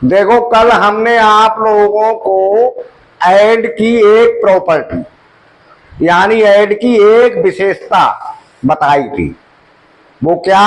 देखो कल हमने आप लोगों को ऐड की एक प्रॉपर्टी यानी ऐड की एक विशेषता बताई थी। वो क्या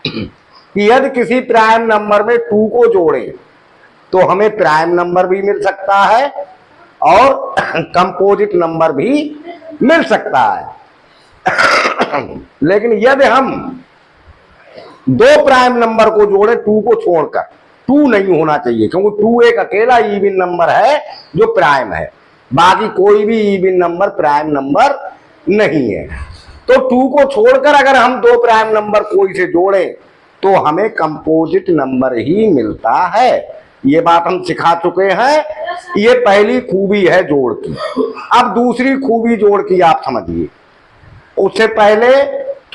कि यदि किसी प्राइम नंबर में 2 को जोड़े तो हमें प्राइम नंबर भी मिल सकता है और कंपोजिट नंबर भी मिल सकता है। लेकिन यदि हम 2 प्राइम नंबर को जोड़े 2 को छोड़कर, 2 नहीं होना चाहिए क्योंकि 2 एक अकेला इवन नंबर है जो प्राइम है, बाकी कोई भी इवन नंबर प्राइम नंबर नहीं है। तो 2 को छोड़कर अगर हम 2 प्राइम नंबर कोई से जोड़े तो हमें कंपोजिट नंबर ही मिलता है। ये बात हम सिखा चुके हैं। ये पहली खूबी है जोड़ की। अब दूसरी खूबी जोड़ की आप समझिए, उससे पहले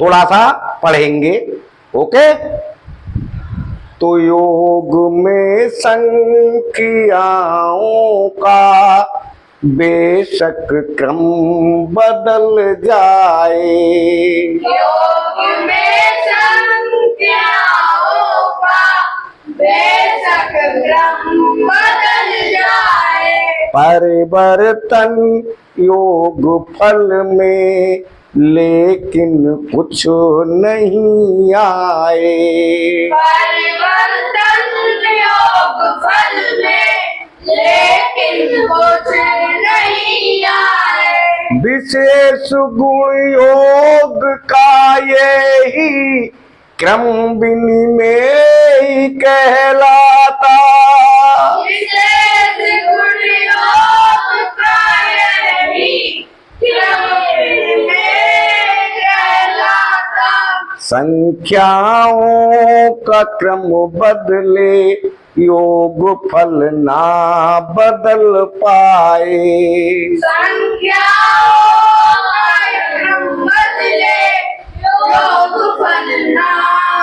थोड़ा सा पढ़ेंगे। ओके, तो योग में संख्याओं का बेशक क्रम बदल जाए, योग में संख्याओं का बेशक क्रम बदल जाए, परिवर्तन योग फल में लेकिन कुछ नहीं आए, परिवर्तन योग फल में लेकिन कुछ नहीं आए, विशेष गुण योग का यही क्रम विनिमय कहलाता, विशेष गुण योग का यही क्रम विनिमय कहलाता, संख्याओं का क्रम बदले योग फल ना बदल पाए, संख्याओं का क्रम बदले योग फल ना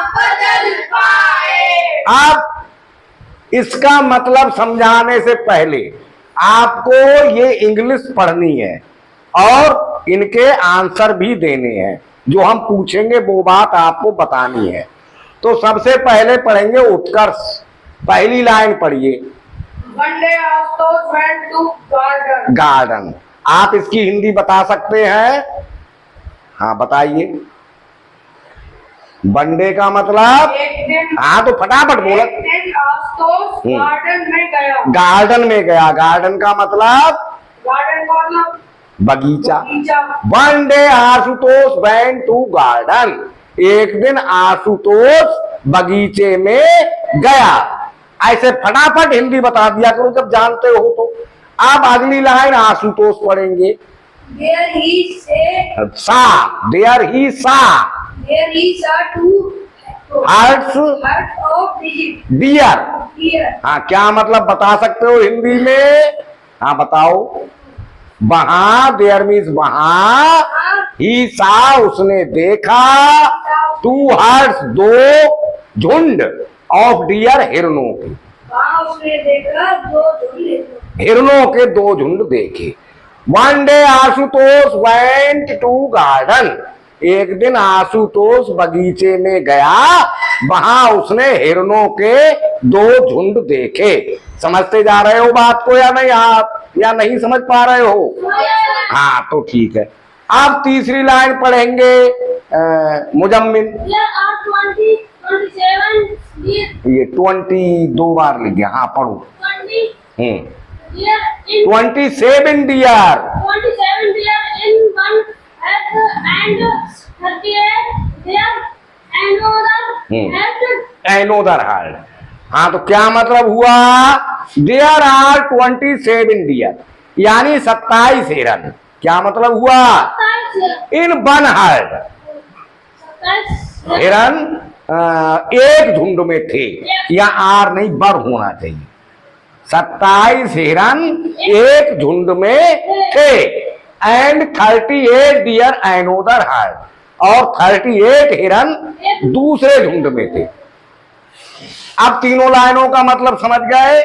बदल पाए। अब इसका मतलब समझाने से पहले आपको ये इंग्लिश पढ़नी है और इनके आंसर भी देने हैं। जो हम पूछेंगे वो बात आपको बतानी है। तो सबसे पहले पढ़ेंगे उत्कर्ष। पहली लाइन पढ़िए। One day Astos went to garden. Garden. आप इसकी हिंदी बता सकते हैं? हाँ बताइए। वनडे का मतलब? एक दिन हाँ तो फटाफट बोलो। एक दिन आस्तोस गार्डन में गया। गार्डन में गया। गार्डन का मतलब? गार्डन का मतलब बगीचा। बगीचा। One day Ashutosh went to garden. एक दिन आशुतोष बगीचे में गया। ऐसे फटाफट हिंदी बता दिया करो जब जानते हो तो। अब अगली लाइन आशुतोष पढ़ेंगे। There he said, saw, there he saw there he saw two herds herds of deer. deer. हाँ क्या मतलब बता सकते हो हिंदी में? हाँ बताओ। वहां, देयर मीन्स वहां, ही सा उसने देखा, 2 हर्ट्स 2 झुंड ऑफ डियर हिरणों के। वहाँ उसने देखा दो झुंड हिरणों के 2 झुंड देखे। One day Ashutosh went to garden. एक दिन आशुतोष बगीचे में गया, वहां उसने हिरणों के 2 झुंड देखे। समझते जा रहे हो बात को या नहीं? आप या नहीं समझ पा रहे हो? हाँ तो ठीक है। अब तीसरी लाइन पढ़ेंगे मुजम्मिल। ये 20 2 बार लिख गया। हाँ पढ़ो। 27 डियर एनोदर हर्ड। हाँ तो क्या मतलब हुआ? देयर आर 27 डियर यानी 27 हिरन। क्या मतलब हुआ? इन वन हर्ड। हिरन एक झुंड में थे, या आर नहीं बर होना चाहिए। 27 हिरन एक झुंड में थे। एंड 38 डियर एनोदर हर्ड, और 38 हिरन दूसरे झुंड में थे। अब तीनों लाइनों का मतलब समझ गए?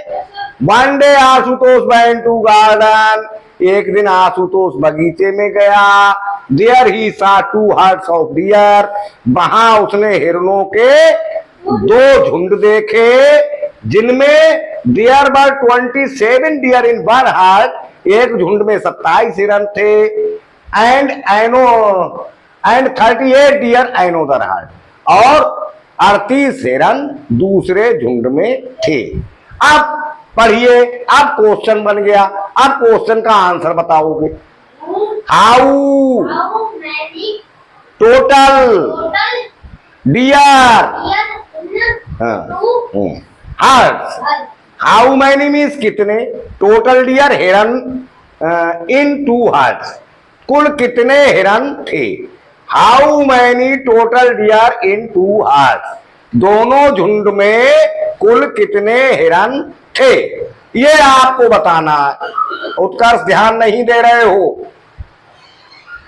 One day Ashutosh went to garden. एक दिन आशुतोष बगीचे में गया। देयर ही सा 2 हर्ट्स ऑफ डियर। वहां उसने हिरणों के 2 झुंड देखे जिनमें there were 27 deer in one herd, एक झुंड में 27 हिरन थे, एंड 38 डियर एनोदर हर्ड, और 38 हिरन दूसरे झुंड में थे। अब पढ़िए, अब क्वेश्चन बन गया। अब क्वेश्चन का आंसर बताओगे। How total deer herds, how many means कितने, टोटल डियर हिरन इन 2 हर्ड्स, कुल कितने हिरन थे। How many total deer in 2 herds, दोनों झुंड में कुल कितने हिरन थे, ये आपको बताना है। उत्कर्ष ध्यान नहीं दे रहे हो,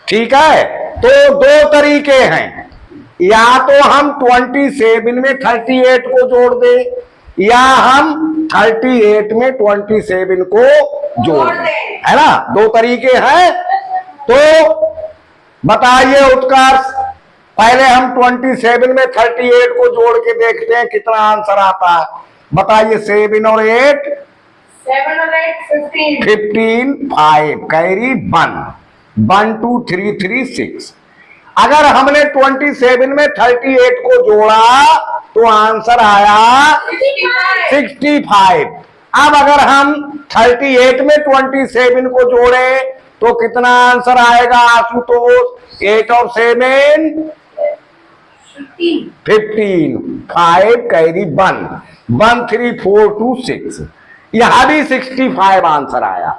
ठीक है। तो 2 तरीके हैं, या तो हम 27 में 38 को जोड़ दें, या हम 38 में 27 को जोड़ दें, है ना। 2 तरीके हैं। तो बताइए उत्कर्ष, पहले हम 27 में 38 को जोड़ के देखते हैं कितना आंसर आता है। बताइए 7 और 8 7 और 8 15 15 5 कैरी 1 1 2 3 3 6। अगर हमने 27 में 38 को जोड़ा तो आंसर आया 65। अब अगर हम 38 में 27 को जोड़े तो कितना आंसर आएगा आशुतोष। 8 और 7 15 5 कैरी 1 1 3 4 2 6, यहां भी 65 आंसर आया।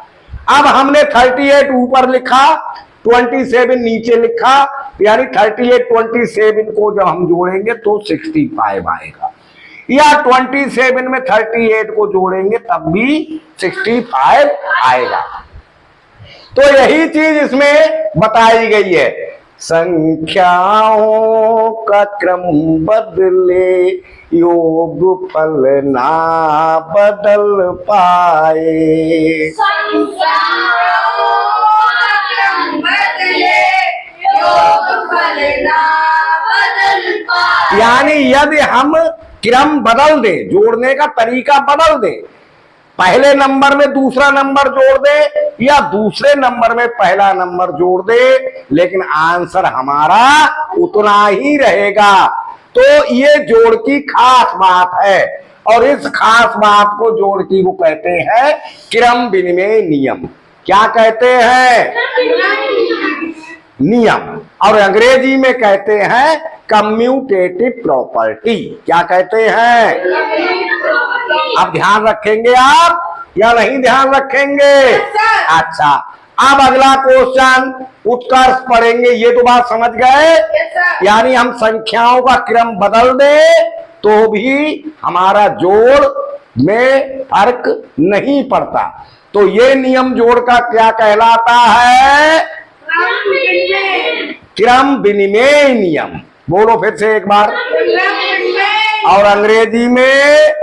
अब हमने 38 ऊपर लिखा, 27 नीचे लिखा, यानी 38 27 को जब हम जोड़ेंगे तो 65 आएगा, या 27 में 38 को जोड़ेंगे तब भी 65 आएगा। तो यही चीज इसमें बताई गई है। संख्याओं का क्रम बदले योग फल ना बदल पाए, यानी यदि हम क्रम बदल दे, जोड़ने का तरीका बदल दे, पहले नंबर में दूसरा नंबर जोड़ दे या दूसरे नंबर में पहला नंबर जोड़ दे, लेकिन आंसर हमारा उतना ही रहेगा। तो ये जोड़ की खास बात है, और इस खास बात को जोड़ की वो कहते हैं क्रम विनिमय नियम। क्या कहते हैं? नियम। और अंग्रेजी में कहते हैं कम्यूटेटिव प्रॉपर्टी। क्या कहते हैं? अब ध्यान रखेंगे आप या नहीं ध्यान रखेंगे? अच्छा, अब अगला क्वेश्चन उत्कर्ष पढ़ेंगे। ये तो बात समझ गए, यानी हम संख्याओं का क्रम बदल दे तो भी हमारा जोड़ में फर्क नहीं पड़ता। तो ये नियम जोड़ का क्या कहलाता है? क्रम विनिमय नियम। बोलो फिर से एक बार। और अंग्रेजी में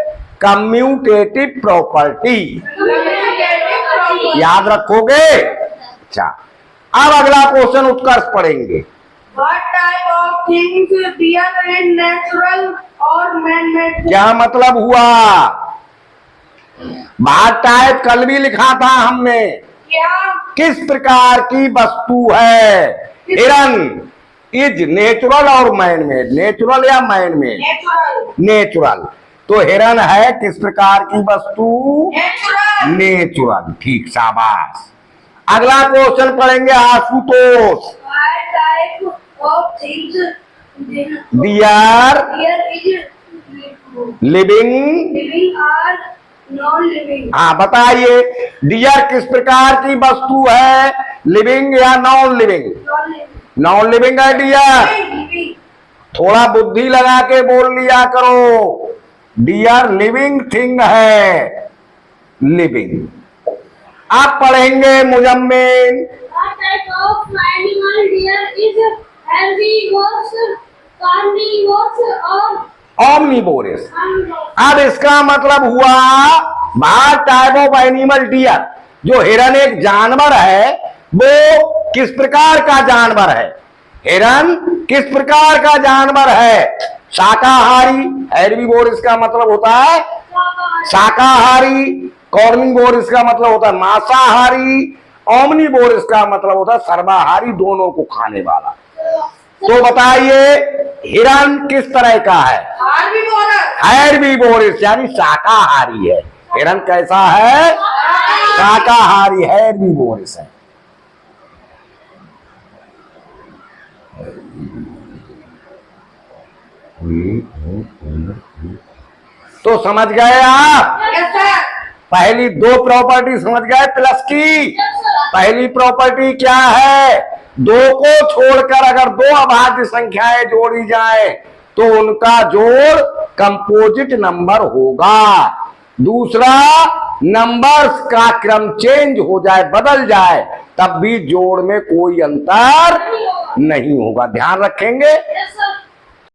कम्यूटेटिव प्रॉपर्टी। याद रखोगे? अच्छा, अब अगला क्वेश्चन उत्कर्ष पढ़ेंगे। What type of things there in natural or man-made? क्या मतलब हुआ? बात टाइप कल भी लिखा था हमने। क्या? किस प्रकार की वस्तु है? हिरन इज नेचुरल और मैन मेड। नेचुरल या मैन मेड? Natural. नेचुरल। तो हिरन है किस प्रकार की वस्तु? Natural. नेचुरल। ठीक, शाबाश। अगला क्वेश्चन पढ़ेंगे Ashutosh. What type of things dear there is living. living or non-living? हाँ बताइए, डियर किस प्रकार की वस्तु है? लिविंग या non living? Non-living. Non living है डियर। Living. थोड़ा बुद्धि लगा के बोल लिया करो। डियर लिविंग थिंग है, लिविंग। आप पढ़ेंगे Muzammil. What type of animal there is herbivores, carnivores or omnivorous. omnivores? अब इसका मतलब हुआ बात टाइप ऑफ एनिमल डियर। जो हिरन एक जानवर है, वो किस प्रकार का जानवर है? हिरन किस प्रकार का जानवर है? शाकाहारी। हेर्बिवोरस का मतलब होता है शाकाहारी, कार्निवोरस का मतलब होता है मांसाहारी, ओमनिवोरस का मतलब होता है सर्वाहारी, दोनों को खाने वाला। तो बताइए हिरण किस तरह का है? हेर्बीवोरस यानी शाकाहारी है। हिरण कैसा है? शाकाहारी, हेर्बीवोरस है। तो समझ गए आप? पहली दो प्रॉपर्टी समझ गए प्लस की? पहली प्रॉपर्टी क्या है? दो को छोड़कर अगर दो अभाज्य संख्याएं जोड़ी जाए तो उनका जोड़ कंपोजिट नंबर होगा। दूसरा, नंबर्स का क्रम चेंज हो जाए, बदल जाए, तब भी जोड़ में कोई अंतर नहीं होगा। ध्यान रखेंगे? Yes, sir.